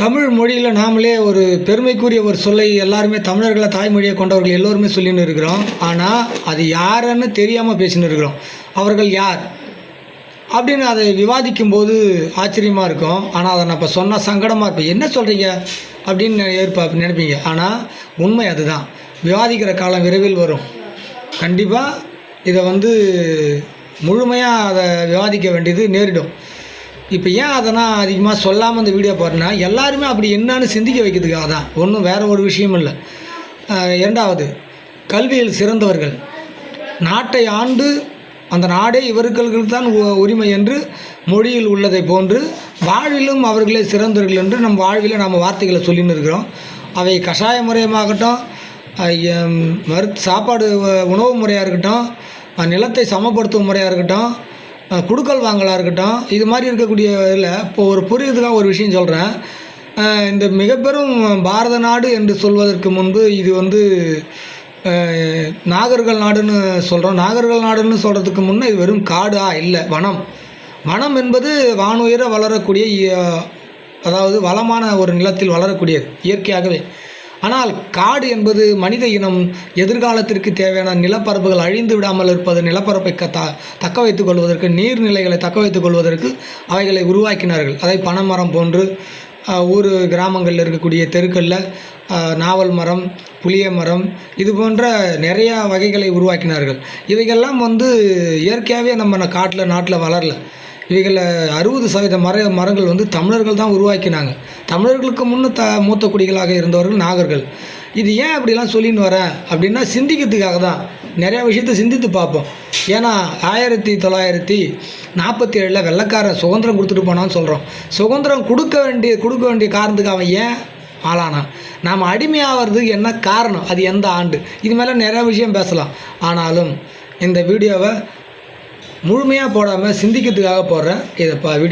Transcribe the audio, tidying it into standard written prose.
தமிழ் மொழியில் நாமளே ஒரு பெருமைக்குரிய ஒரு சொல்லை எல்லாருமே தமிழர்களை தாய்மொழியை கொண்டவர்கள் எல்லோருமே சொல்லின்னு இருக்கிறோம். ஆனால் அது யாருன்னு தெரியாமல் பேசின்னு இருக்கிறோம். அவர்கள் யார் அப்படின்னு அதை விவாதிக்கும் போது ஆச்சரியமாக இருக்கும். ஆனால் அதை நான் இப்போ சொன்னால் சங்கடமாக இருப்பேன். என்ன சொல்கிறீங்க அப்படின்னு நினைப்பீங்க. ஆனால் உண்மை அதுதான். விவாதிக்கிற காலம் விரைவில் வரும். கண்டிப்பாக இதை முழுமையாக அதை விவாதிக்க வேண்டியது நேரிடும். இப்போ ஏன் அதை நான் அதிகமாக சொல்லாமல் இந்த வீடியோ போடுறேன்னா, எல்லாருமே அப்படி என்னன்னு சிந்திக்க வைக்கிறதுக்காக தான். ஒன்றும் வேறு ஒரு விஷயம் இல்லை. இரண்டாவது, கல்வியில் சிறந்தவர்கள் நாட்டை ஆண்டு அந்த நாடே இவர்களுக்கு தான் உரிமை என்று மொழியில் உள்ளதை போன்று வாழ்விலும் அவர்களே சிறந்தவர்கள் என்று நம் வாழ்வில் நாம் வார்த்தைகளை சொல்லின்னு இருக்கிறோம். அவை கஷாய முறையமாகட்டும், சாப்பாடு உணவு முறையாக இருக்கட்டும், நிலத்தை சமப்படுத்தும் முறையாக இருக்கட்டும், குடுக்கல் வாங்கலாக இருக்கட்டும், இது மாதிரி இருக்கக்கூடிய இதில் இப்போ ஒரு புரியுறதுக்காக ஒரு விஷயம் சொல்கிறேன். இந்த மிகப்பெரும் பாரத நாடு என்று சொல்வதற்கு முன்பு இது நாகர்கள் நாடுன்னு சொல்கிறோம். நாகர்கள் நாடுன்னு சொல்கிறதுக்கு முன்னே இது வெறும் காடா இல்லை, வனம். வனம் என்பது வானுயர வளரக்கூடிய, அதாவது வளமான ஒரு நிலத்தில் வளரக்கூடியது இயற்கையாகவே. ஆனால் காடு என்பது மனித இனம் எதிர்காலத்திற்கு தேவையான நிலப்பரப்புகள் அழிந்து விடாமல் இருப்பது, நிலப்பரப்பை தக்க வைத்துக் கொள்வதற்கு, நீர்நிலைகளை தக்க வைத்துக் கொள்வதற்கு அவைகளை உருவாக்கினார்கள். அதை பனைமரம் போன்று ஊர் கிராமங்களில் இருக்கக்கூடிய தெருக்களில் நாவல் மரம், புளிய மரம், இது போன்ற நிறையா வகைகளை உருவாக்கினார்கள். இவைகள்லாம் இயற்கையாகவே நம்ம நாட்டில் வளரல. இவைகளில் 60% மரங்கள் தமிழர்கள் தான் உருவாக்கினாங்க. தமிழர்களுக்கு மூத்த குடிகளாக இருந்தவர்கள் நாகர்கள். இது ஏன் அப்படிலாம் சொல்லின்னு வரேன் அப்படின்னா, சிந்திக்கிறதுக்காக தான். நிறையா விஷயத்தை சிந்தித்து பார்ப்போம். ஏன்னா 1947 வெள்ளைக்காரன் சுதந்திரம் கொடுத்துட்டு போனான்னு சொல்கிறோம். சுதந்திரம் கொடுக்க வேண்டிய காரணத்துக்கு அவன் ஏன் ஆளானான், நாம் அடிமையாகிறதுக்கு என்ன காரணம், அது எந்த ஆண்டு, இது மேலே நிறையா விஷயம் பேசலாம். ஆனாலும் இந்த வீடியோவை முழுமையாக போடாமல் சிந்திக்கிறதுக்காக போடுறேன். இதை வீடியோ